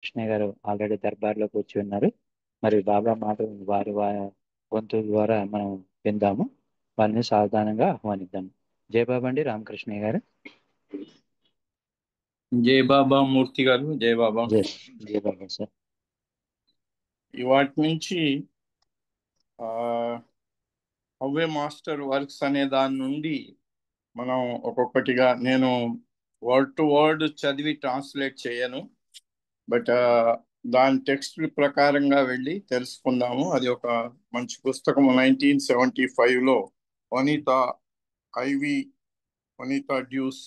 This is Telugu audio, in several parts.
కృష్ణ గారు ఆల్రెడీ దర్బార్లో కూర్చి ఉన్నారు. మరి బాబా మాట వారి గొంతు ద్వారా మనం విందాము. వారిని సావధానంగా ఆహ్వానిద్దాం. జై బాబా అండి రామకృష్ణ గారు. జై బాబా మూర్తి గారు. జై బాబా. జై జై బాబా సార్. ఇవాటి నుంచి అవే మాస్టర్ వర్క్స్ అనే దాని నుండి మనం ఒక్కొక్కటిగా, నేను వర్డ్ టు వర్డ్ చదివి ట్రాన్స్లేట్ చేయను, బట్ దాని టెక్స్ట్ ప్రకారంగా వెళ్ళి తెలుసుకుందాము. అది ఒక మంచి పుస్తకం. 1975లో వనితా ఐవి వనితా డ్యూస్,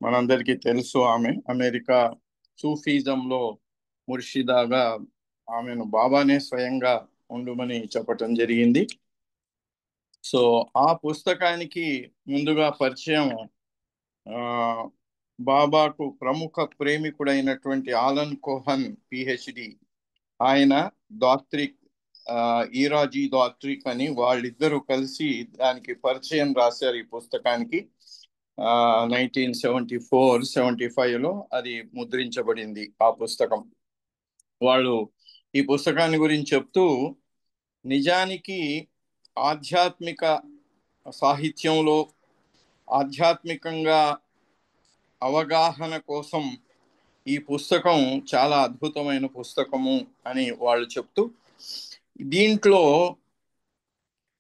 మనందరికీ తెలుసు. ఆమె అమెరికా సూఫీజంలో ముర్షిదాగా ఆమెను బాబానే స్వయంగా ఉండమని చెప్పటం జరిగింది. సో ఆ పుస్తకానికి ముందుగా పరిచయం బాబాకు ప్రముఖ ప్రేమికుడైనటువంటి ఆలన్ కోహన్ పిహెచ్డి, ఆయన దాత్రిక్, ఈరాజీ దాత్రిక్ అని వాళ్ళిద్దరూ కలిసి దానికి పరిచయం రాశారు. ఈ పుస్తకానికి 1974-75లో అది ముద్రించబడింది ఆ పుస్తకం. వాళ్ళు ఈ పుస్తకాన్ని గురించి చెప్తూ, నిజానికి ఆధ్యాత్మిక సాహిత్యంలో ఆధ్యాత్మికంగా అవగాహన కోసం ఈ పుస్తకం చాలా అద్భుతమైన పుస్తకము అని వాళ్ళు చెప్తూ, దీంట్లో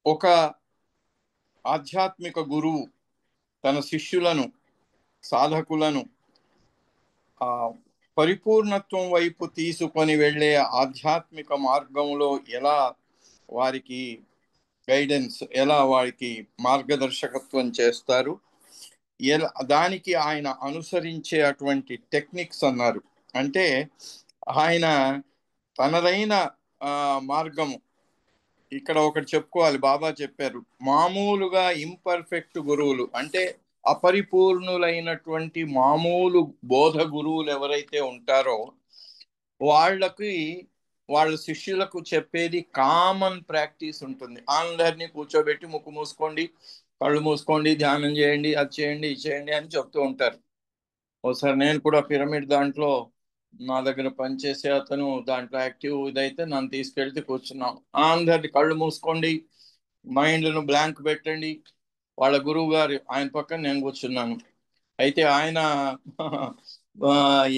ఒక ఆధ్యాత్మిక గురువు తన శిష్యులను, సాధకులను పరిపూర్ణత్వం వైపు తీసుకొని వెళ్ళే ఆధ్యాత్మిక మార్గంలో ఎలా వారికి గైడెన్స్, ఎలా వారికి మార్గదర్శకత్వం చేస్తారు, దానికి ఆయన అనుసరించే అటువంటి టెక్నిక్స్ అన్నారు. అంటే ఆయన తనదైన మార్గము. ఇక్కడ ఒకటి చెప్పుకోవాలి, బాబా చెప్పారు, మామూలుగా ఇంపర్ఫెక్ట్ గురువులు అంటే అపరిపూర్ణులైనటువంటి మామూలు బోధ గురువులు ఎవరైతే ఉంటారో వాళ్ళకి, వాళ్ళ శిష్యులకు చెప్పేది కామన్ ప్రాక్టీస్ ఉంటుంది. అందరినీ కూర్చోబెట్టి ముక్కు మూసుకోండి, కళ్ళు మూసుకోండి, ధ్యానం చేయండి, అది చేయండి, ఇది చేయండి అని చెప్తూ ఉంటారు. ఒకసారి నేను కూడా పిరమిడ్ దాంట్లో నా దగ్గర పనిచేసే అతను దాంట్లో యాక్టివ్ ఇదైతే నన్ను తీసుకెళ్తే కూర్చున్నాం. అందరినీ కళ్ళు మూసుకోండి, మైండ్ను బ్లాంక్ పెట్టండి. వాళ్ళ గురువు గారు ఆయన పక్కన నేను కూర్చున్నాను. అయితే ఆయన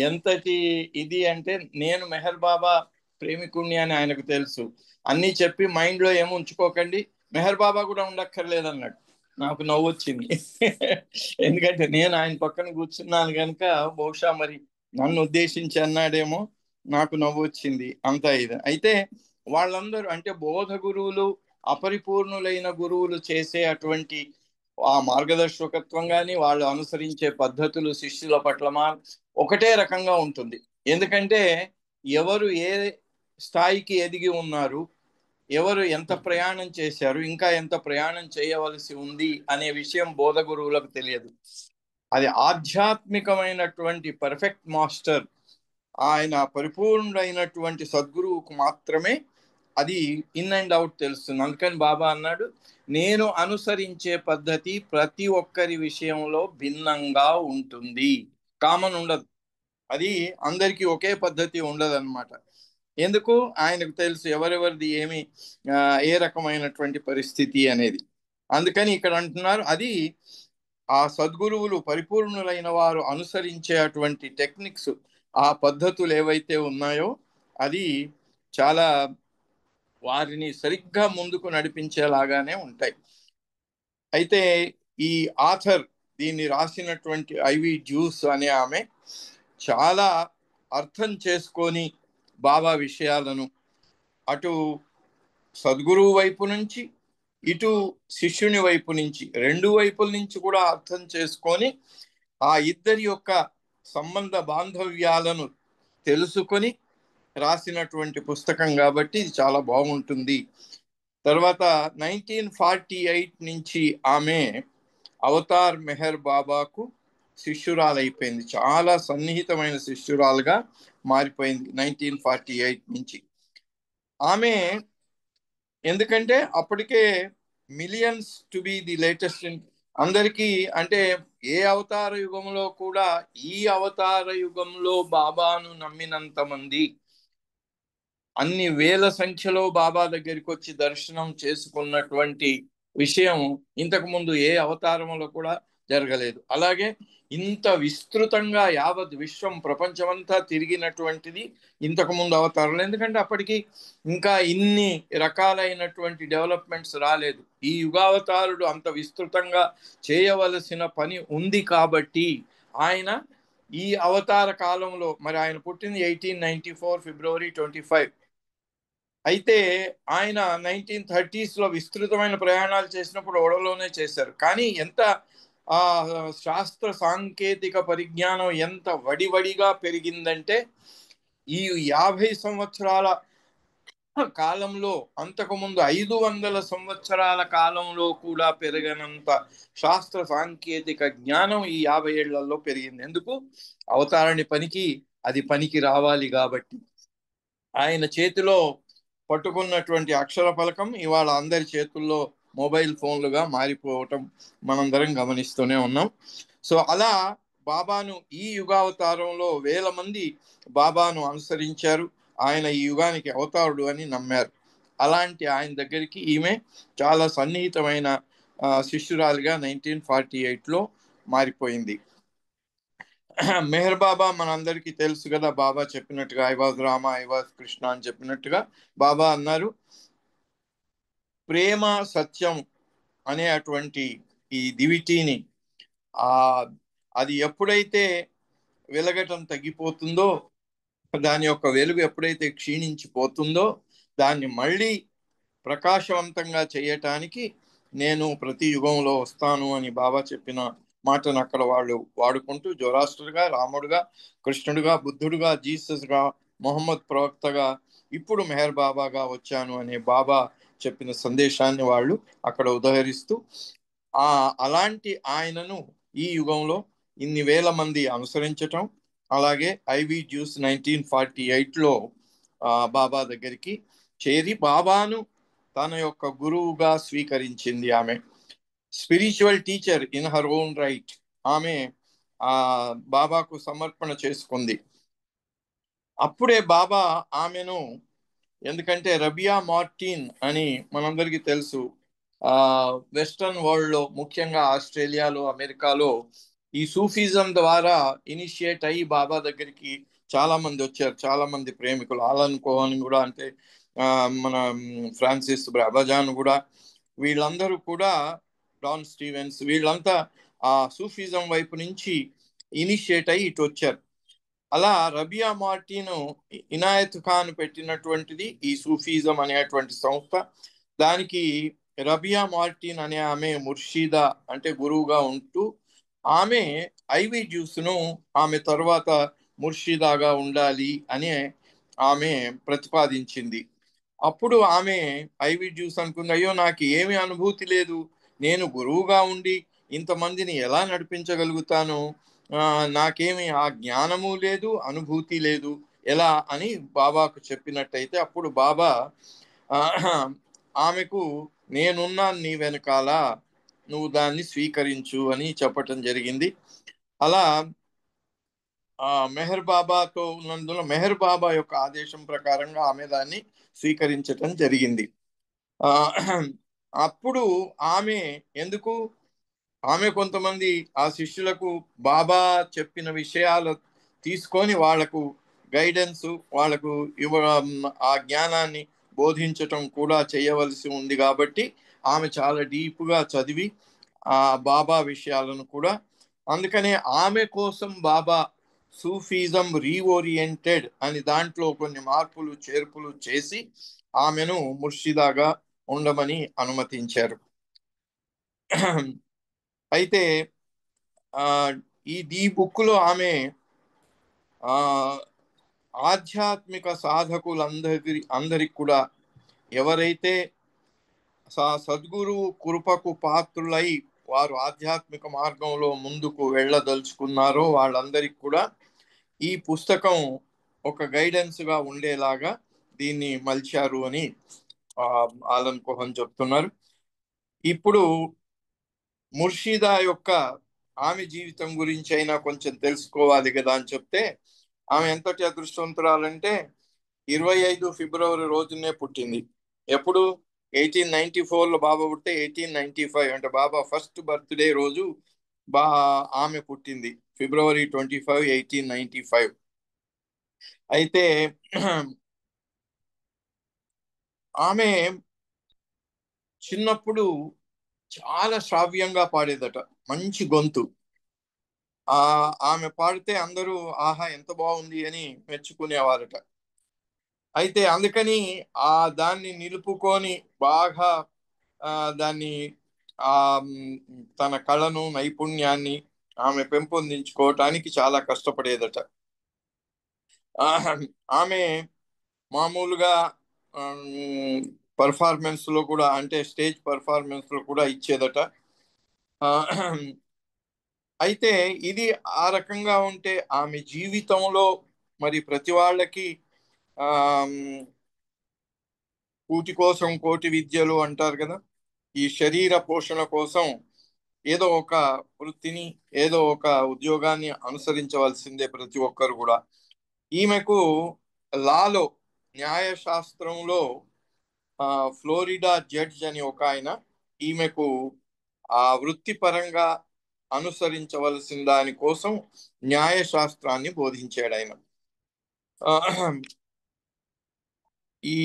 ఎంతటి ఇది అంటే, నేను మెహర్ బాబా ప్రేమికుణ్ణి అని ఆయనకు తెలుసు. అన్నీ చెప్పి మైండ్లో ఏమో ఉంచుకోకండి, మెహర్ బాబా కూడా ఉండక్కర్లేదన్నాడు. నాకు నవ్వు వచ్చింది. ఎందుకంటే నేను ఆయన పక్కన కూర్చున్నాను కనుక బహుశా మరి నన్ను ఉద్దేశించి అన్నాడేమో, నాకు నవ్వు వచ్చింది. అంతా ఇది. అయితే వాళ్ళందరూ అంటే బోధ గురువులు, అపరిపూర్ణులైన గురువులు చేసే అటువంటి ఆ మార్గదర్శకత్వం కానీ వాళ్ళు అనుసరించే పద్ధతులు శిష్యుల పట్ల ఒకటే రకంగా ఉంటుంది. ఎందుకంటే ఎవరు ఏ స్థాయికి ఎదిగి ఉన్నారు, ఎవరు ఎంత ప్రయాణం చేశారు, ఇంకా ఎంత ప్రయాణం చేయవలసి ఉంది అనే విషయం బోధ గురువులకు తెలియదు. అది ఆధ్యాత్మికమైనటువంటి పర్ఫెక్ట్ మాస్టర్, ఆయన పరిపూర్ణుడైనటువంటి సద్గురువుకు మాత్రమే అది ఇన్ అండ్ అవుట్ తెలుస్తుంది. అందుకని బాబా అన్నాడు, నేను అనుసరించే పద్ధతి ప్రతి ఒక్కరి విషయంలో భిన్నంగా ఉంటుంది, కామన్ ఉండదు. అది అందరికీ ఒకే పద్ధతి ఉండదు అనమాట. ఎందుకు? ఆయనకు తెలుసు ఎవరెవరిది ఏమి ఏ రకమైనటువంటి పరిస్థితి అనేది. అందుకని ఇక్కడ అంటున్నారు, అది ఆ సద్గురువులు పరిపూర్ణులైన వారు అనుసరించే అటువంటి టెక్నిక్స్, ఆ పద్ధతులు ఏవైతే ఉన్నాయో అది చాలా వారిని సరిగ్గా ముందుకు నడిపించేలాగానే ఉంటాయి. అయితే ఈ ఆథర్, దీన్ని రాసినటువంటి ఐవి డ్యూస్ అనే ఆమె చాలా అర్థం చేసుకొని బాబా విషయాలను అటు సద్గురువు వైపు నుంచి ఇటు శిష్యుని వైపు నుంచి, రెండు వైపుల నుంచి కూడా అర్థం చేసుకొని ఆ ఇద్దరి యొక్క సంబంధ బాంధవ్యాలను తెలుసుకొని రాసినటువంటి పుస్తకం కాబట్టి ఇది చాలా బాగుంటుంది. తర్వాత 1948 నుంచి ఆమె అవతార్ మెహర్ బాబాకు శిష్యురాలైపోయింది. చాలా సన్నిహితమైన శిష్యురాలుగా మారిపోయింది 1948 నుంచి ఆమె. ఎందుకంటే అప్పటికే millions to be the latest అందరికీ అంటే ఏ అవతార యుగంలో కూడా ఈ అవతార యుగంలో బాబాను నమ్మినంత మంది, అన్ని వేల సంఖ్యలో బాబా దగ్గరికి వచ్చి దర్శనం చేసుకున్నటువంటి విషయం ఇంతకు ముందు ఏ అవతారంలో కూడా జరగలేదు. అలాగే ఇంత విస్తృతంగా యావత్ విశ్వం ప్రపంచమంతా తిరిగినటువంటిది ఇంతకు ముందు అవతారంలో, ఎందుకంటే అప్పటికి ఇంకా ఇన్ని రకాలైనటువంటి డెవలప్మెంట్స్ రాలేదు. ఈ యుగావతారుడు అంత విస్తృతంగా చేయవలసిన పని ఉంది కాబట్టి ఆయన ఈ అవతార కాలంలో, మరి ఆయన పుట్టింది 1894 ఫిబ్రవరి 25. అయితే ఆయన 1930s లో విస్తృతమైన ప్రయాణాలు చేసినప్పుడు ఓడలోనే చేశారు. కానీ ఎంత ఆ శాస్త్ర సాంకేతిక పరిజ్ఞానం ఎంత వడివడిగా పెరిగిందంటే ఈ 50 సంవత్సరాల కాలంలో, అంతకుముందు 500 సంవత్సరాల కాలంలో కూడా పెరగనంత శాస్త్ర సాంకేతిక జ్ఞానం ఈ 50 ఏళ్లలో పెరిగింది. ఎందుకు? అవతారణి పనికి అది పనికి రావాలి కాబట్టి. ఆయన చేతిలో పట్టుకున్నటువంటి అక్షర ఫలకం ఇవాళ అందరి చేతుల్లో మొబైల్ ఫోన్లుగా మారిపోవటం మనందరం గమనిస్తూనే ఉన్నాం. సో అలా బాబాను ఈ యుగావతారంలో వేల మంది బాబాను అనుసరించారు. ఆయన ఈ యుగానికి అవతారుడు అని నమ్మారు. అలాంటి ఆయన దగ్గరికి ఈమె చాలా సన్నిహితమైన శిష్యురాలిగా 1948లో మారిపోయింది. మెహర్ బాబా మనందరికీ తెలుసు కదా, బాబా చెప్పినట్టుగా I was Rama, I was Krishna అని చెప్పినట్టుగా బాబా అన్నారు, ప్రేమ సత్యం అనే అటువంటి ఈ దివిటీని ఆ అది ఎప్పుడైతే వెలగటం తగ్గిపోతుందో, దాని యొక్క వెలుగు ఎప్పుడైతే క్షీణించిపోతుందో, దాన్ని మళ్ళీ ప్రకాశవంతంగా చేయటానికి నేను ప్రతి యుగంలో వస్తాను అని బాబా చెప్పిన మాటను అక్కడ వాళ్ళు వాడుకుంటూ జొరాస్టర్గా, రాముడుగా, కృష్ణుడుగా, బుద్ధుడుగా, జీసస్గా, మొహమ్మద్ ప్రవక్తగా, ఇప్పుడు మెహర్ బాబాగా వచ్చాను అనే బాబా చెప్పిన సందేశాన్ని వాళ్ళు అక్కడ ఉదహరిస్తూ అలాంటి ఆయనను ఈ యుగంలో ఇన్ని వేల మంది అనుసరించటం, అలాగే ఐవి జ్యూస్ 1948లో బాబా దగ్గరికి చేరి బాబాను తన యొక్క గురువుగా స్వీకరించింది. ఆమె spiritual teacher in her own right. ఆమె బాబాకు సమర్పణ చేసుకుంది. అప్పుడే బాబా ఆమెను, ఎందుకంటే రబియా మార్టిన్ అని మనందరికీ తెలుసు, వెస్టర్న్ వరల్డ్లో ముఖ్యంగా ఆస్ట్రేలియాలో, అమెరికాలో ఈ సూఫిజం ద్వారా ఇనిషియేట్ అయ్యి బాబా దగ్గరికి చాలా మంది వచ్చారు. చాలా మంది ప్రేమికులు, ఆలన్ కోహన్ కూడా, అంటే మన ఫ్రాన్సిస్ బ్రాబజాన్ కూడా, వీళ్ళందరూ కూడా, డాన్ స్టీవెన్స్, వీళ్ళంతా ఆ సూఫిజం వైపు నుంచి ఇనిషియేట్ అయ్యి ఇటు వచ్చారు. అలా రబియా మార్టిన్ ఇనాయత్ ఖాన్ పెట్టినటువంటిది ఈ సూఫిజం అనేటువంటి సంస్థ. దానికి రబియా మార్టిన్ అనే ఆమె ముర్షిదా అంటే గురువుగా ఉంటూ, ఆమె ఐవి జ్యూస్ను ఆమె తర్వాత ముర్షిదాగా ఉండాలి అని ఆమె ప్రతిపాదించింది. అప్పుడు ఆమె ఐవి జ్యూస్ అనుకుంది, అయ్యో నాకు ఏమి అనుభూతి లేదు, నేను గురువుగా ఉండి ఇంతమందిని ఎలా నడిపించగలుగుతాను, నాకేమి ఆ జ్ఞానము లేదు, అనుభూతి లేదు, ఎలా అని బాబాకు చెప్పినట్టయితే అప్పుడు బాబా ఆమెకు నేనున్నాను నీ వెనకాల, నువ్వు దాన్ని స్వీకరించు అని చెప్పటం జరిగింది. అలా మెహర్ బాబాతో ఉన్నందున మెహర్ బాబా యొక్క ఆదేశం ప్రకారంగా ఆమె దాన్ని స్వీకరించటం జరిగింది. అప్పుడు ఆమె ఎందుకు, ఆమె కొంతమంది ఆ శిష్యులకు బాబా చెప్పిన విషయాలు తీసుకొని వాళ్లకు గైడెన్స్, వాళ్లకు ఆ జ్ఞానాన్ని బోధించటం కూడా చేయవలసి ఉంది కాబట్టి ఆమె చాలా డీప్గా చదివి ఆ బాబా విషయాలను కూడా, అందుకనే ఆమె కోసం బాబా సూఫిజం రీఓరియంటెడ్ అని దాంట్లో కొన్ని మార్పులు చేర్పులు చేసి ఆమెను ముర్షిదాగా ఉండమని అనుమతించారు. అయితే ఈ బుక్లో ఆమె ఆధ్యాత్మిక అందరికి కూడా, ఎవరైతే సద్గురు కృపకు పాత్రులై వారు ఆధ్యాత్మిక మార్గంలో ముందుకు వెళ్ళదలుచుకున్నారో వాళ్ళందరికీ కూడా ఈ పుస్తకం ఒక గైడెన్స్గా ఉండేలాగా దీన్ని మలిచారు అని ఆలన్ కోహన్ చెప్తున్నారు. ఇప్పుడు ముర్షిదా యొక్క ఆమె జీవితం గురించి అయినా కొంచెం తెలుసుకోవాలి కదా అని చెప్తే, ఆమె ఎంతటి అదృష్టవంతురాలంటే 25 ఫిబ్రవరి రోజునే పుట్టింది. ఎప్పుడు? 1894లో బాబా పుడితే 1895 అంటే బాబా ఫస్ట్ బర్త్డే రోజు ఆమె పుట్టింది, ఫిబ్రవరి 25, 1895. అయితే ఆమె చిన్నప్పుడు చాలా శ్రావ్యంగా పాడేదట, మంచి గొంతు. ఆమె పాడితే అందరూ ఆహా ఎంత బాగుంది అని మెచ్చుకునేవారట. అయితే అందుకని దాన్ని నిలుపుకొని బాగా దాన్ని ఆ తన కళను, నైపుణ్యాన్ని ఆమె పెంపొందించుకోవటానికి చాలా కష్టపడేదట. ఆమె మామూలుగా పర్ఫార్మెన్స్ లో కూడా, అంటే స్టేజ్ పర్ఫార్మెన్స్ లో కూడా ఇచ్చేదట. అయితే ఇది ఆ రకంగా ఉంటే ఆమె జీవితంలో మరి ప్రతి వాళ్ళకి ఆ కూటి కోసం కోటి విద్యలు అంటారు కదా, ఈ శరీర పోషణ కోసం ఏదో ఒక వృత్తిని, ఏదో ఒక ఉద్యోగాన్ని అనుసరించవలసిందే ప్రతి ఒక్కరు కూడా. ఈమెకు లాలో, న్యాయశాస్త్రంలో ఫ్లోరిడా జడ్జ్ అని ఒక ఆయన ఈమెకు ఆ వృత్తిపరంగా అనుసరించవలసిన దాని కోసం న్యాయశాస్త్రాన్ని బోధించాడు ఆయన. ఈ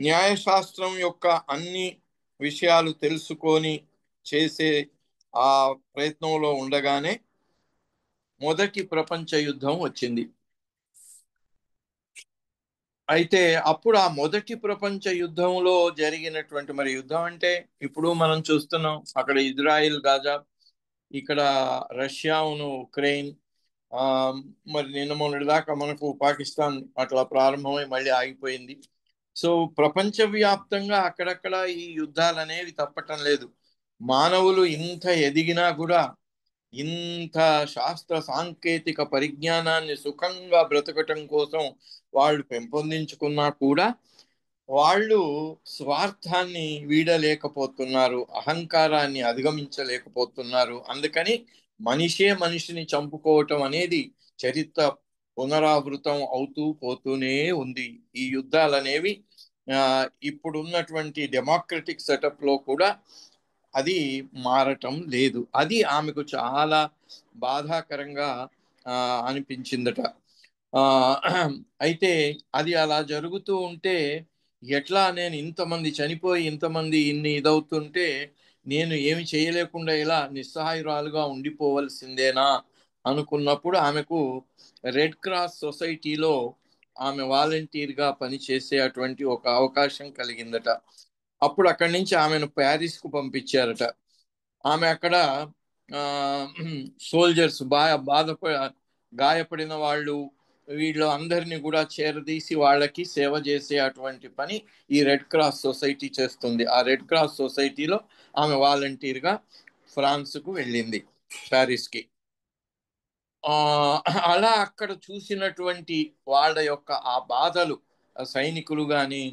న్యాయశాస్త్రం యొక్క అన్ని విషయాలు తెలుసుకొని చేసే ఆ ప్రయత్నంలో ఉండగానే మొదటి ప్రపంచ యుద్ధం వచ్చింది. అయితే అప్పుడు ఆ మొదటి ప్రపంచ యుద్ధంలో జరిగినటువంటి, మరి యుద్ధం అంటే ఇప్పుడు మనం చూస్తున్నాం, అక్కడ ఇజ్రాయిల్ గాజా, ఇక్కడ రష్యాను ఉక్రెయిన్, ఆ మరి నిన్న మొన్నటి దాకా మనకు పాకిస్తాన్ అట్లా ప్రారంభమై మళ్ళీ ఆగిపోయింది. సో ప్రపంచవ్యాప్తంగా అక్కడక్కడ ఈ యుద్ధాలు అనేవి తప్పటం లేదు. మానవులు ఇంత ఎదిగినా కూడా, ఇంత శాస్త్ర సాంకేతిక పరిజ్ఞానాన్ని సుఖంగా బ్రతకటం కోసం వాళ్ళు పెంపొందించుకున్నా కూడా వాళ్ళు స్వార్థాన్ని వీడలేకపోతున్నారు, అహంకారాన్ని అధిగమించలేకపోతున్నారు. అందుకని మనిషే మనిషిని చంపుకోవటం అనేది చరిత్ర పునరావృతం అవుతూ పోతూనే ఉంది. ఈ యుద్ధాలు అనేవి ఇప్పుడున్నటువంటి డెమోక్రటిక్ సెటప్ లో కూడా అది మారటం లేదు. అది ఆమెకు చాలా బాధాకరంగా అనిపించిందట. అయితే అది అలా జరుగుతూ ఉంటే, ఎట్లా నేను ఇంతమంది చనిపోయి ఇంతమంది ఇన్ని ఇదవుతుంటే నేను ఏమి చేయలేకుండా ఇలా నిస్సహాయురాలుగా ఉండిపోవలసిందేనా అనుకున్నప్పుడు ఆమెకు రెడ్ క్రాస్ సొసైటీలో ఆమె వాలంటీర్గా పనిచేసే అటువంటి ఒక అవకాశం కలిగిందట. అప్పుడు అక్కడి నుంచి ఆమెను ప్యారిస్కు పంపించారట. ఆమె అక్కడ సోల్జర్స్ గాయపడిన వాళ్ళు, వీళ్ళు అందరినీ కూడా చేరదీసి వాళ్ళకి సేవ చేసే అటువంటి పని ఈ రెడ్ క్రాస్ సొసైటీ చేస్తుంది. ఆ రెడ్ క్రాస్ సొసైటీలో ఆమె వాలంటీర్గా ఫ్రాన్స్కు వెళ్ళింది, ప్యారిస్కి. అలా అక్కడ చూసినటువంటి వాళ్ళ యొక్క ఆ బాధలు, సైనికులు కానీ,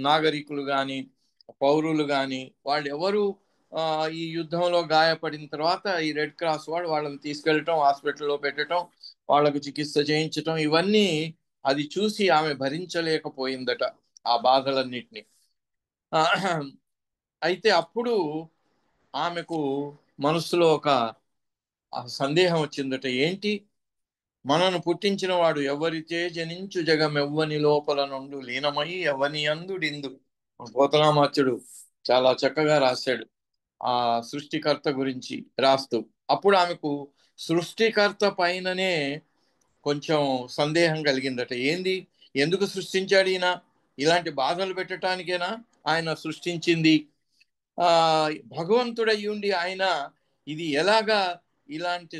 నాగరికులు కానీ, పౌరులు కానీ, వాళ్ళు ఎవరు ఈ యుద్ధంలో గాయపడిన తర్వాత ఈ రెడ్ క్రాస్ వాడు వాళ్ళని తీసుకెళ్ళటం, హాస్పిటల్లో పెట్టడం, వాళ్ళకు చికిత్స చేయించటం, ఇవన్నీ అది చూసి ఆమె భరించలేకపోయిందట ఆ బాధలన్నిటినీ. అయితే అప్పుడు ఆమెకు మనసులో ఒక సందేహం వచ్చిందట. ఏంటి, మనను పుట్టించిన వాడు ఎవరిచే జనించు జగమెవ్వని లోపల నుండు లీనమై ఎవని అందుడిందు. పోతనామాత్యుడు చాలా చక్కగా రాశాడు ఆ సృష్టికర్త గురించి రాస్తూ. అప్పుడు ఆమెకు సృష్టికర్త పైననే కొంచెం సందేహం కలిగిందట. ఏంది, ఎందుకు సృష్టించాడు ఈయన? ఇలాంటి బాధలు పెట్టడానికేనా ఆయన సృష్టించింది? భగవంతుడయ్యుండి ఆయన ఇది ఎలాగా, ఇలాంటి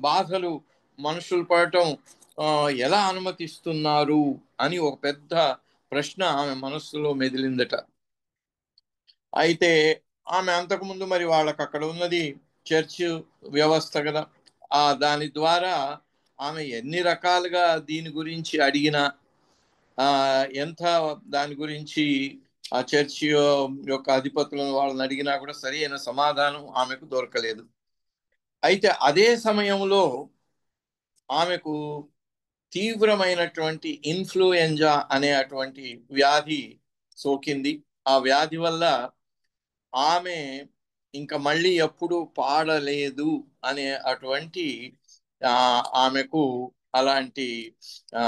బాధలు మనుషులు పడటం ఎలా అనుమతిస్తున్నారు అని ఒక పెద్ద ప్రశ్న ఆమె మనస్సులో మెదిలిందట. అయితే ఆమె అంతకుముందు మరి వాళ్ళకి అక్కడ ఉన్నది చర్చ్ వ్యవస్థ కదా, దాని ద్వారా ఆమె ఎన్ని రకాలుగా దీని గురించి అడిగినా, ఎంత దాని గురించి ఆ చర్చి యొక్క అధిపతులను వాళ్ళని అడిగినా కూడా సరి అయిన సమాధానం ఆమెకు దొరకలేదు. అయితే అదే సమయంలో ఆమెకు తీవ్రమైనటువంటి ఇన్ఫ్లుయెంజా అనే అటువంటి వ్యాధి సోకింది. ఆ వ్యాధి వల్ల ఆమె ఇంకా మళ్ళీ ఎప్పుడు పాడలేదు అనే అటువంటి ఆమెకు అలాంటి ఆ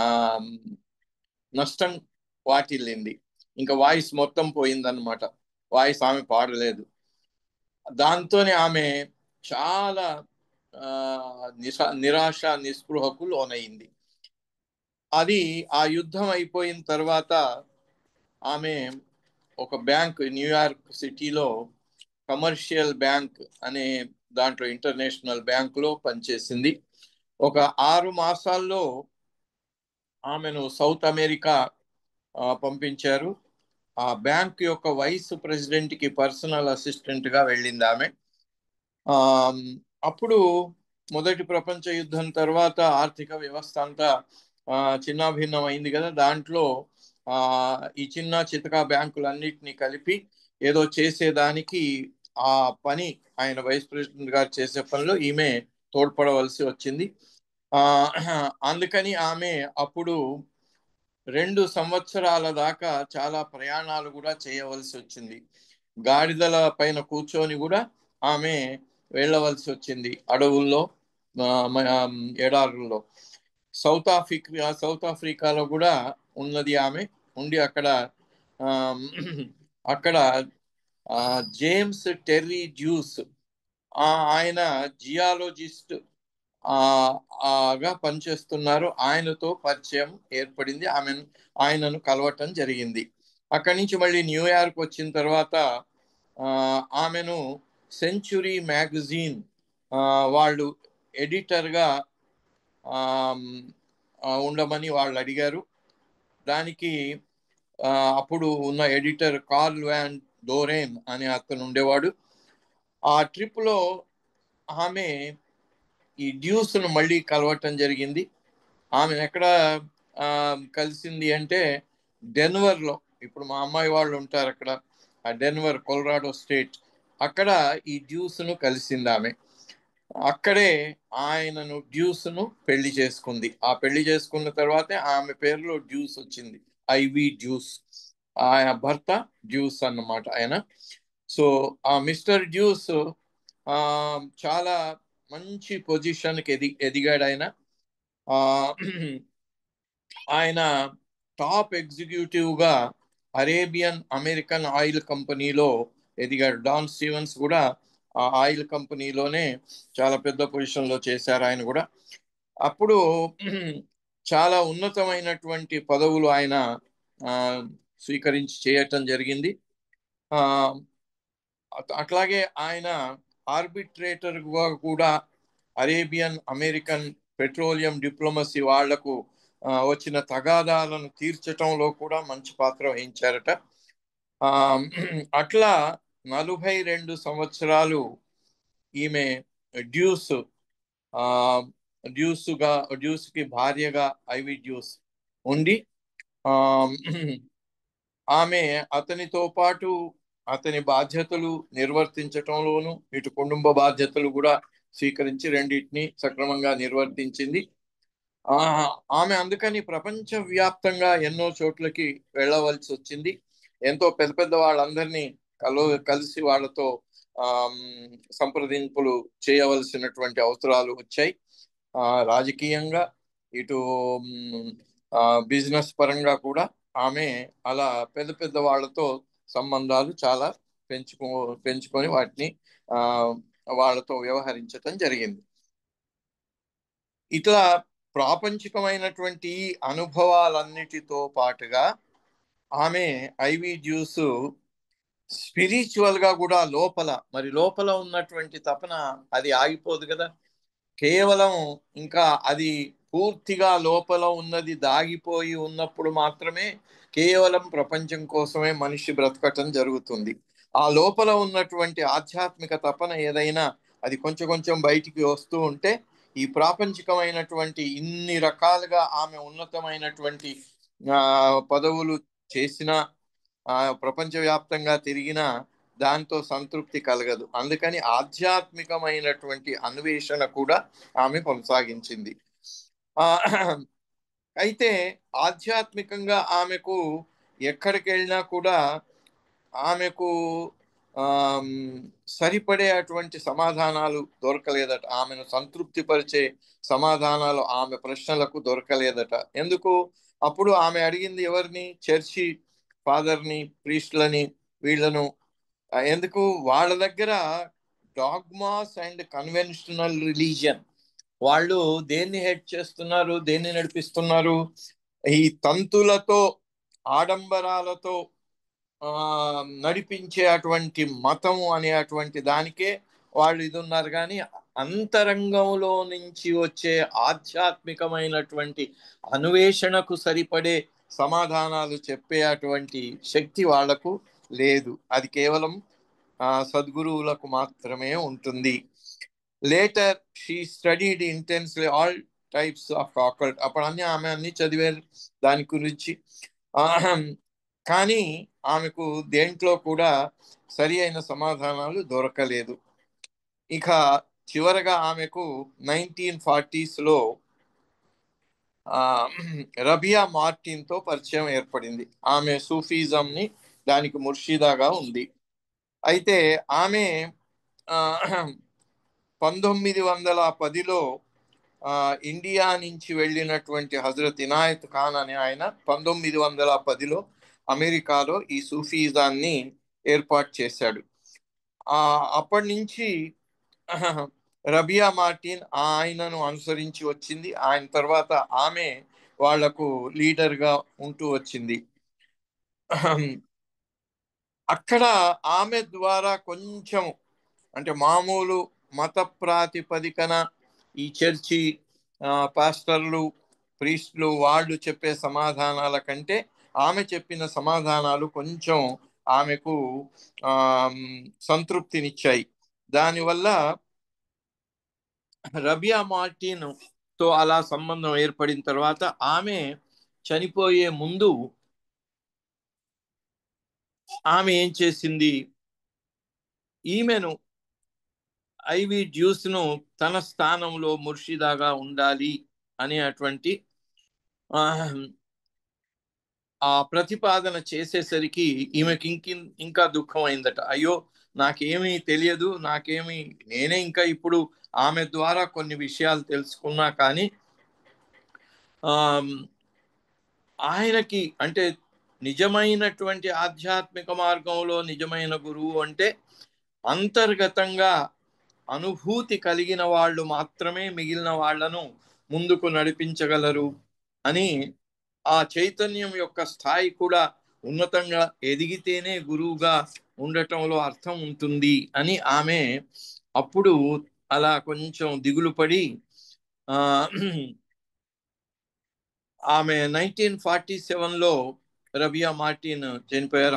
నష్టం వాటిల్లింది. ఇంకా వాయిస్ మొత్తం పోయిందన్నమాట. వాయిస్ ఆమె పాడలేదు. దాంతోనే ఆమె చాలా నిరాశ నిస్పృహకు లోనైంది. అది ఆ యుద్ధం అయిపోయిన తర్వాత ఆమె ఒక బ్యాంక్, న్యూయార్క్ సిటీలో కమర్షియల్ బ్యాంక్ అనే దాంట్లో, ఇంటర్నేషనల్ బ్యాంకులో పనిచేసింది. ఒక 6 మాసాల్లో ఆమెను సౌత్ అమెరికా పంపించారు. ఆ బ్యాంక్ యొక్క వైస్ ప్రెసిడెంట్ కి పర్సనల్ అసిస్టెంట్ గా వెళ్ళింది ఆమె. అప్పుడు మొదటి ప్రపంచ యుద్ధం తర్వాత ఆర్థిక వ్యవస్థ అంతా చిన్నాభిన్నం అయింది కదా. దాంట్లో ఈ చిన్న చితకా బ్యాంకులన్నిటినీ కలిపి ఏదో చేసేదానికి ఆ పని, ఆయన వైస్ ప్రెసిడెంట్ గారు చేసే పనిలో ఈమె తోడ్పడవలసి వచ్చింది. అందుకని ఆమె అప్పుడు 2 సంవత్సరాల దాకా చాలా ప్రయాణాలు కూడా చేయవలసి వచ్చింది. గాడిదల పైన కూర్చొని కూడా ఆమె వెళ్ళవలసి వచ్చింది అడవుల్లో, ఎడారుల్లో. సౌత్ ఆఫ్రికాలో కూడా ఉన్నది ఆమె. ఉండి అక్కడ జేమ్స్ టెర్రీ డ్యూస్, ఆయన జియాలజిస్ట్ గా పనిచేస్తున్నారు. ఆయనతో పరిచయం ఏర్పడింది. ఆయనను కలవటం జరిగింది. అక్కడి నుంచి మళ్ళీ న్యూయార్క్ వచ్చిన తర్వాత ఆమెను సెంచురీ మ్యాగజైన్ వాళ్ళు ఎడిటర్గా ఉండమని వాళ్ళు అడిగారు. దానికి అప్పుడు ఉన్న ఎడిటర్ కార్ల్ వ్యాన్ డోరెన్ అనే అతను ఉండేవాడు. ఆ ట్రిప్లో ఆమె ఈ డ్యూస్ను మళ్ళీ కలవటం జరిగింది. ఆమె ఎక్కడ కలిసింది అంటే డెన్వర్లో, ఇప్పుడు మా అమ్మాయి వాళ్ళు ఉంటారు అక్కడ, ఆ డెన్వర్, కొలరాడో స్టేట్, అక్కడ ఈ డ్యూస్ను కలిసింది ఆమె. అక్కడే డ్యూస్ను పెళ్లి చేసుకుంది. ఆ పెళ్లి చేసుకున్న తర్వాతే ఆమె పేరులో డ్యూస్ వచ్చింది, ఐవి డ్యూస్. ఆయన భర్త డ్యూస్ అన్నమాట ఆయన. సో ఆ మిస్టర్ డ్యూస్ చాలా మంచి పొజిషన్కి ఎదిగాడు ఆయన. ఆయన టాప్ ఎగ్జిక్యూటివ్గా అరేబియన్ అమెరికన్ ఆయిల్ కంపెనీలో ఎదిగాడు. డాన్ స్టీవెన్స్ కూడా ఆ ఆయిల్ కంపెనీలోనే చాలా పెద్ద పొజిషన్లో చేశారు ఆయన కూడా. అప్పుడు చాలా ఉన్నతమైనటువంటి పదవులు ఆయన స్వీకరించి చేయటం జరిగింది. అట్లాగే ఆయన ఆర్బిట్రేటర్గా కూడా అరేబియన్ అమెరికన్ పెట్రోలియం డిప్లొమసీ వాళ్లకు వచ్చిన తగాదాలను తీర్చటంలో కూడా మంచి పాత్ర వహించారట. అట్లా 42 సంవత్సరాలు ఈమె డ్యూస్కి భార్యగా, ఐవి డ్యూస్ ఉండి ఆమె అతనితో పాటు అతని బాధ్యతలు నిర్వర్తించటంలోను, ఇటు కుటుంబ బాధ్యతలు కూడా స్వీకరించి రెండింటిని సక్రమంగా నిర్వర్తించింది. ఆమె అందుకని ప్రపంచవ్యాప్తంగా ఎన్నో చోట్లకి వెళ్ళవలసి వచ్చింది. ఎంతో పెద్ద పెద్ద వాళ్ళందరినీ కలిసి వాళ్ళతో సంప్రదింపులు చేయవలసినటువంటి అవసరాలు వచ్చాయి. రాజకీయంగా, ఇటు బిజినెస్ పరంగా కూడా ఆమె అలా పెద్ద పెద్ద వాళ్ళతో సంబంధాలు చాలా పెంచుకొని వాటిని వాళ్ళతో వ్యవహరించటం జరిగింది. ఇట్లా ప్రాపంచికమైనటువంటి అనుభవాలన్నిటితో పాటుగా ఆమె ఐవి డ్యూస్ స్పిరిచువల్ గా కూడా లోపల ఉన్నటువంటి తపన అది ఆగిపోదు కదా. కేవలం ఇంకా అది పూర్తిగా లోపల ఉన్నది దాగిపోయి ఉన్నప్పుడు మాత్రమే కేవలం ప్రపంచం కోసమే మనిషి బ్రతకటం జరుగుతుంది. ఆ లోపల ఉన్నటువంటి ఆధ్యాత్మిక తపన ఏదైనా అది కొంచెం కొంచెం బయటికి వస్తూ ఉంటే ఈ ప్రాపంచికమైనటువంటి ఇన్ని రకాలుగా ఆమె ఉన్నతమైనటువంటి పదవులు చేసిన ప్రపంచవ్యాప్తంగా తిరిగినా దాంతో సంతృప్తి కలగదు. అందుకని ఆధ్యాత్మికమైనటువంటి అన్వేషణ కూడా ఆమె కొనసాగించింది. అయితే ఆధ్యాత్మికంగా ఆమెకు ఎక్కడికి వెళ్ళినా కూడా ఆమెకు సరిపడే అటువంటి సమాధానాలు దొరకలేదట. ఆమెను సంతృప్తిపరిచే సమాధానాలు ఆమె ప్రశ్నలకు దొరకలేదట. ఎందుకు? అప్పుడు ఆమె అడిగింది ఎవరిని? చర్చి ఫాదర్ని, ప్రీస్ట్లని, వీళ్ళను. ఎందుకు? వాళ్ళ దగ్గర డాగ్మాస్ అండ్ కన్వెన్షనల్ రిలీజియన్, వాళ్ళు దేన్ని హెడ్ చేస్తున్నారు, దేన్ని నడిపిస్తున్నారు? ఈ తంతులతో, ఆడంబరాలతో నడిపించే అటువంటి మతం అనే అటువంటి దానికే వాళ్ళు ఇది ఉన్నారు. కానీ అంతరంగంలో నుంచి వచ్చే ఆధ్యాత్మికమైనటువంటి అన్వేషణకు సరిపడే సమాధానాలు చెప్పే అటువంటి శక్తి వాళ్లకు లేదు. అది కేవలం సద్గురువులకు మాత్రమే ఉంటుంది. Later she studied intensely all types of occult. అప్పుడు ఆమె అన్ని చదివారు దాని గురించి. కానీ ఆమెకు దేంట్లో కూడా సరి అయిన సమాధానాలు దొరకలేదు. ఇక చివరగా ఆమెకు 1940s రబియా మార్టిన్తో పరిచయం ఏర్పడింది. ఆమె సూఫీజంని దానికి ముర్షిదాగా ఉంది. అయితే ఆమె 1910లో ఇండియా నుంచి వెళ్ళినటువంటి హజరత్ ఇనాయత్ ఖాన్ అనే ఆయన 1910లో అమెరికాలో ఈ సూఫీజాన్ని ఏర్పాటు చేశాడు. అప్పటి నుంచి రబియా మార్టిన్ ఆయనను అనుసరించి వచ్చింది. ఆయన తర్వాత ఆమె వాళ్లకు లీడర్గా ఉంటూ వచ్చింది. అక్కడ ఆమె ద్వారా కొంచెం, అంటే మామూలు మత ప్రాతిపదికన ఈ చర్చి పాస్టర్లు, ప్రీస్టులు వాళ్ళు చెప్పే సమాధానాల కంటే ఆమె చెప్పిన సమాధానాలు కొంచెం ఆమెకు సంతృప్తినిచ్చాయి. దానివల్ల రబియా మార్టిన్ తో అలా సంబంధం ఏర్పడిన తర్వాత ఆమె చనిపోయే ముందు ఆమె ఏం చేసింది? ఈమెను ఐవి డ్యూస్ ను తన స్థానంలో ముర్షిదాగా ఉండాలి అనే అటువంటి ఆ ప్రతిపాదన చేసేసరికి ఈమెకి ఇంకా దుఃఖం అయిందట. అయ్యో, నాకేమీ తెలియదు, నేనే ఇంకా ఇప్పుడు ఆమె ద్వారా కొన్ని విషయాలు తెలుసుకున్నా. కానీ ఆయనకి, అంటే నిజమైనటువంటి ఆధ్యాత్మిక మార్గంలో నిజమైన గురువు అంటే అంతర్గతంగా అనుభూతి కలిగిన వాళ్ళు మాత్రమే మిగిలిన వాళ్లను ముందుకు నడిపించగలరు అని, ఆ చైతన్యం యొక్క స్థాయి కూడా ఉన్నతంగా ఎదిగితేనే గురువుగా ఉండటంలో అర్థం ఉంటుంది అని ఆమె అప్పుడు అలా కొంచెం దిగులు పడి ఆమె 1947లో రబియా మార్టిన్ చనిపోయారు.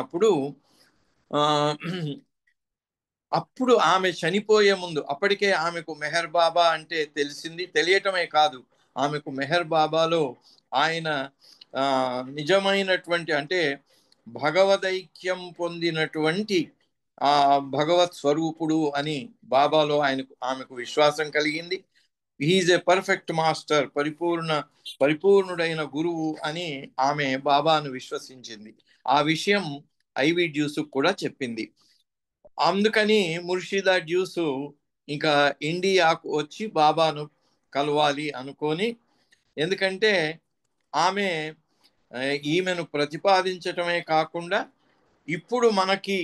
అప్పుడు ఆమె చనిపోయే ముందు, అప్పటికే ఆమెకు మెహర్ బాబా అంటే తెలిసింది. తెలియటమే కాదు, ఆమెకు మెహర్ బాబాలో ఆయన నిజమైనటువంటి, అంటే భగవదైక్యం పొందినటువంటి భగవత్ స్వరూపుడు అని బాబాలో ఆమెకు విశ్వాసం కలిగింది. హీఈస్ ఏ పర్ఫెక్ట్ మాస్టర్, పరిపూర్ణుడైన గురువు అని ఆమె బాబాను విశ్వసించింది. ఆ విషయం ఐవి డ్యూస్ కూడా చెప్పింది. అందుకని ముర్షిదా డ్యూస్ ఇంకా ఇండియాకు వచ్చి బాబాను కలవాలి అనుకొని, ఎందుకంటే ఆమె ఈమెను ప్రతిపాదించటమే కాకుండా ఇప్పుడు మనకి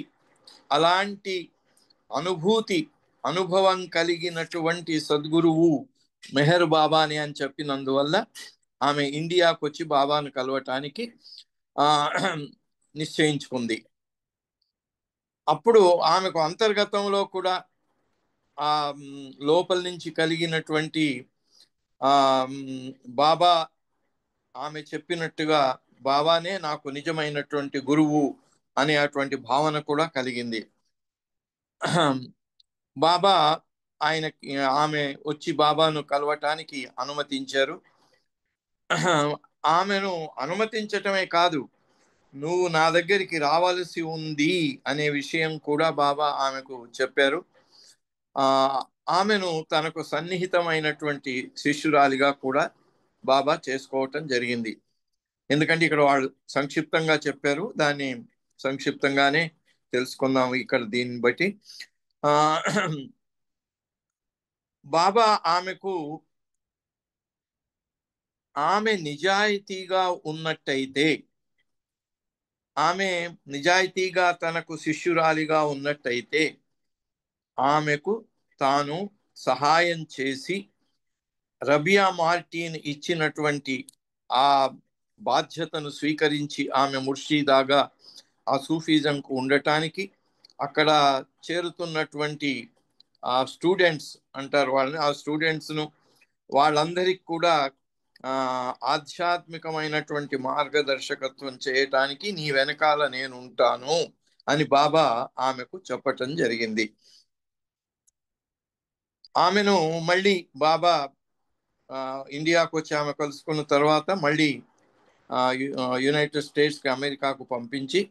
అలాంటి అనుభవం కలిగినటువంటి సద్గురువు మెహర్ బాబాని అని చెప్పినందువల్ల ఆమె ఇండియాకు వచ్చి బాబాను కలవటానికి నిశ్చయించుకుంది. అప్పుడు ఆమెకు అంతర్గతంలో కూడా లోపల నుంచి కలిగినటువంటి బాబా, ఆమె చెప్పినట్టుగా బాబానే నాకు నిజమైనటువంటి గురువు అనే అటువంటి భావన కూడా కలిగింది. బాబా ఆమె వచ్చి బాబాను కలవటానికి అనుమతించారు. ఆమెను అనుమతించటమే కాదు, నువ్వు నా దగ్గరికి రావాల్సి ఉంది అనే విషయం కూడా బాబా ఆమెకు చెప్పారు. ఆమెను తనకు సన్నిహితమైనటువంటి శిష్యురాలిగా కూడా బాబా చేసుకోవటం జరిగింది. ఎందుకంటే ఇక్కడ వాళ్ళు సంక్షిప్తంగా చెప్పారు, దాన్ని సంక్షిప్తంగానే తెలుసుకుందాం ఇక్కడ దీన్ని బట్టి. బాబా ఆమె నిజాయితీగా ఉన్నట్టయితే, ఆమె నిజాయితీగా తనకు శిష్యురాలిగా ఉన్నట్టయితే ఆమెకు తాను సహాయం చేసి రబియా మార్టిన్ ఇచ్చినటువంటి ఆ బాధ్యతను స్వీకరించి ఆమె ముర్షీదాగా ఆ సూఫీజంకు ఉండటానికి అక్కడ చేరుతున్నటువంటి ఆ స్టూడెంట్స్ అంటారు వాళ్ళని, ఆ స్టూడెంట్స్ను వాళ్ళందరికీ కూడా ఆధ్యాత్మికమైనటువంటి మార్గదర్శకత్వం చేయటానికి నీ వెనకాల నేను ఉంటాను అని బాబా ఆమెకు చెప్పటం జరిగింది. ఆమెను మళ్ళీ బాబా ఇండియాకు వచ్చి ఆమె కలుసుకున్న తర్వాత మళ్ళీ యునైటెడ్ స్టేట్స్కి, అమెరికాకు పంపించి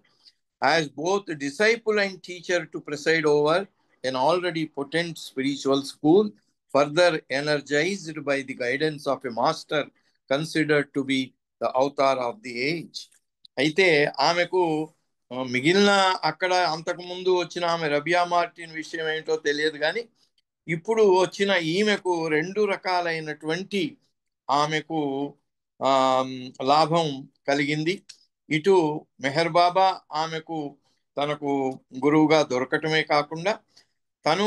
as both disciple and teacher to preside over an already potent spiritual school, further energized by the guidance of a master considered to be the avatar of the age. అయితే ఆమెకు మిగిలిన అక్కడ అంతకుముందు వచ్చిన ఆమె రబియా మార్టిన్ విషయం ఏంటో తెలియదు, కానీ ఇప్పుడు వచ్చిన ఈమెకు 2 రకాలైనటువంటి ఆమెకు లాభం కలిగింది. ఇటు మెహర్ బాబా ఆమెకు తనకు గురువుగా దొరకటమే కాకుండా తను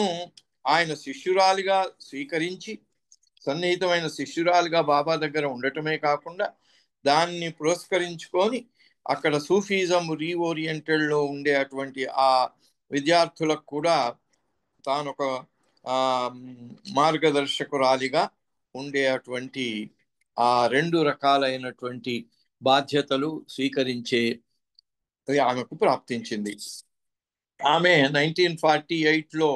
ఆయన శిష్యురాలిగా స్వీకరించి సన్నిహితమైన శిష్యురాలిగా బాబా దగ్గర ఉండటమే కాకుండా దాన్ని పురస్కరించుకొని అక్కడ సూఫీజం రీఓరియంటెడ్లో ఉండే అటువంటి ఆ విద్యార్థులకు కూడా తాను ఒక మార్గదర్శకురాలిగా ఉండే అటువంటి ఆ 2 రకాలైనటువంటి బాధ్యతలు స్వీకరించే ఆమెకు ప్రాప్తించింది. ఆమె 1948లో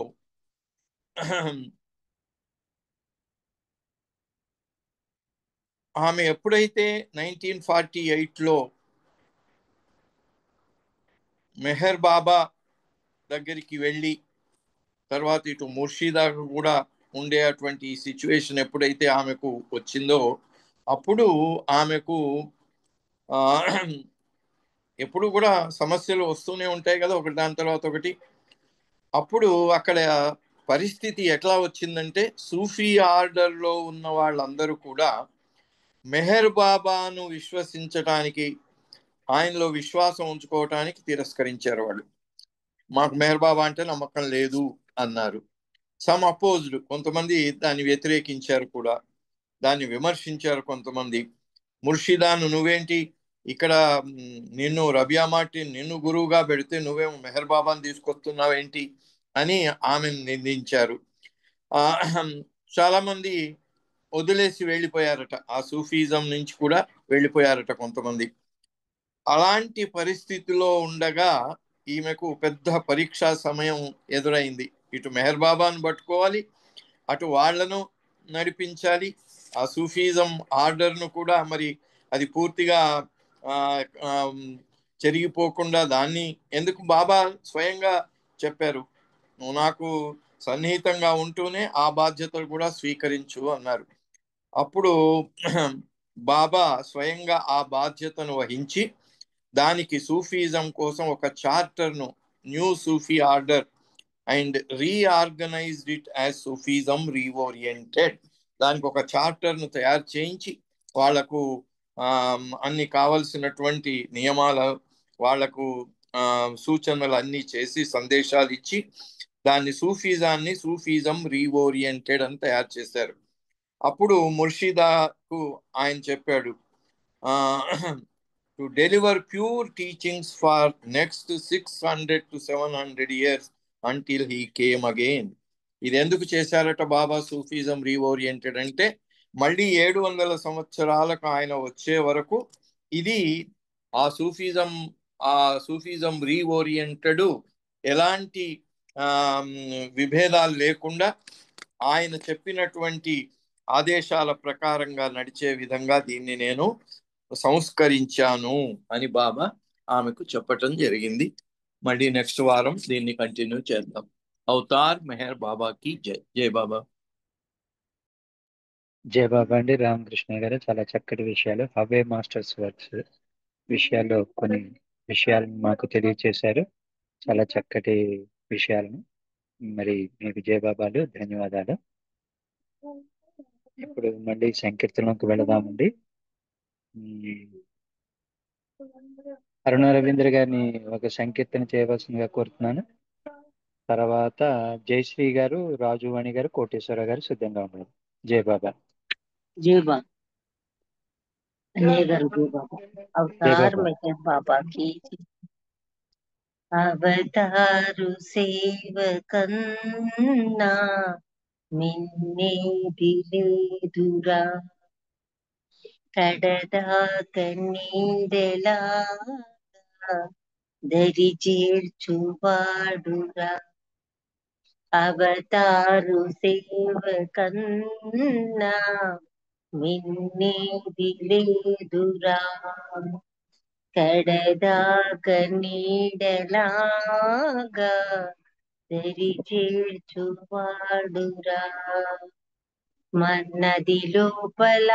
ఆమె ఎప్పుడైతే 1948లో మెహర్ బాబా దగ్గరికి వెళ్ళి తర్వాత ఇటు ముర్షిదా కూడా ఉండే అటువంటి సిచ్యువేషన్ ఎప్పుడైతే ఆమెకు వచ్చిందో అప్పుడు ఆమెకు ఎప్పుడు కూడా సమస్యలు వస్తూనే ఉంటాయి కదా, ఒకటి దాని తర్వాత ఒకటి. అప్పుడు అక్కడ పరిస్థితి ఎట్లా వచ్చిందంటే సూఫీ ఆర్డర్లో ఉన్న వాళ్ళందరూ కూడా మెహర్ బాబాను విశ్వసించటానికి, ఆయనలో విశ్వాసం ఉంచుకోవటానికి తిరస్కరించారు. వాళ్ళు మాకు మెహర్ బాబా అంటే నమ్మకం లేదు అన్నారు. సమ్ అపోజ్డ్, కొంతమంది దాన్ని వ్యతిరేకించారు కూడా, దాన్ని విమర్శించారు కొంతమంది. ముర్షిదాను నువ్వేంటి ఇక్కడ, నిన్ను రబియా మార్టిన్ నిన్ను గురువుగా పెడితే నువ్వేమో మెహర్ బాబాను తీసుకొస్తున్నావేంటి అని ఆమెను నిందించారు. చాలా మంది వదిలేసి వెళ్ళిపోయారట, ఆ సూఫీజం నుంచి కూడా వెళ్ళిపోయారట కొంతమంది. అలాంటి పరిస్థితిలో ఉండగా ఈమెకు పెద్ద పరీక్షా సమయం ఎదురైంది. ఇటు మెహర్ బాబాను పట్టుకోవాలి, అటు వాళ్లను నడిపించాలి, ఆ సూఫీజం ఆర్డర్ను కూడా మరి అది పూర్తిగా చెరిగిపోకుండా దాన్ని ఎందుకు బాబా స్వయంగా చెప్పారు, నువ్వు నాకు సన్నిహితంగా ఉంటూనే ఆ బాధ్యతలు కూడా స్వీకరించు అన్నారు. అప్పుడు బాబా స్వయంగా ఆ బాధ్యతను వహించి దానికి సూఫీజం కోసం ఒక చార్టర్ను, new Sufi order and reorganized it as Sufism reoriented, దానికి ఒక చార్టర్ను తయారు చేయించి వాళ్లకు అన్ని కావలసినటువంటి నియమాలు, వాళ్లకు సూచనలు అన్నీ చేసి సందేశాలు ఇచ్చి దాన్ని సూఫీజాన్ని సూఫీజం రీఓరియంటెడ్ అని తయారు చేశారు. అప్పుడు ముర్షిదాకు ఆయన చెప్పాడు, to deliver pure teachings for next 600 to 700 years until he came again. ఇది ఎందుకు చేశారట బాబా సూఫీజం రీఓరియంటెడ్ అంటే మళ్ళీ 700 సంవత్సరాలకు ఆయన వచ్చే వరకు ఇది ఆ సూఫీజం రీఓరియంటెడ్ ఎలాంటి విభేదాలు లేకుండా ఆయన చెప్పినటువంటి ఆదేశాల ప్రకారంగా నడిచే విధంగా దీన్ని నేను సంస్కరించాను అని బాబా ఆమెకు చెప్పటం జరిగింది. మళ్ళీ నెక్స్ట్ వారం దీన్ని కంటిన్యూ చేద్దాం. అవతార్ మెహర్ బాబాకి జై. జై బాబా. జయ బాబా అండి. రామకృష్ణ గారు చాలా చక్కటి విషయాలు, హవే మాస్టర్స్ వర్క్స్ విషయాల్లో కొన్ని విషయాలను మాకు తెలియచేశారు. చాలా చక్కటి విషయాలను. మరి మీకు జయబాబాలు ధన్యవాదాలు. ఇప్పుడు మళ్ళీ సంకీర్తనలోకి వెళదామండి. అరుణ రవీంద్ర గారిని ఒక సంకీర్తన చేయవలసిందిగా కోరుతున్నాను. తర్వాత జయశ్రీ గారు, రాజువాణి గారు, కోటేశ్వర గారు సిద్ధంగా ఉన్నారు. జయబాబా. जय बाबा। जय बाबा। अवतार जय मेहर बाबा की जय। అవతారు సేవకన్నా మిన్నేది లేదురా, కడదాక నీడెలాగా దరి చేర్చువాడురా. అవతారు సేవకన్నా మిన్నేది లేదురా, కడదాక నీడలాగా దరి చేర్చువాడురా. మన్నది లోపల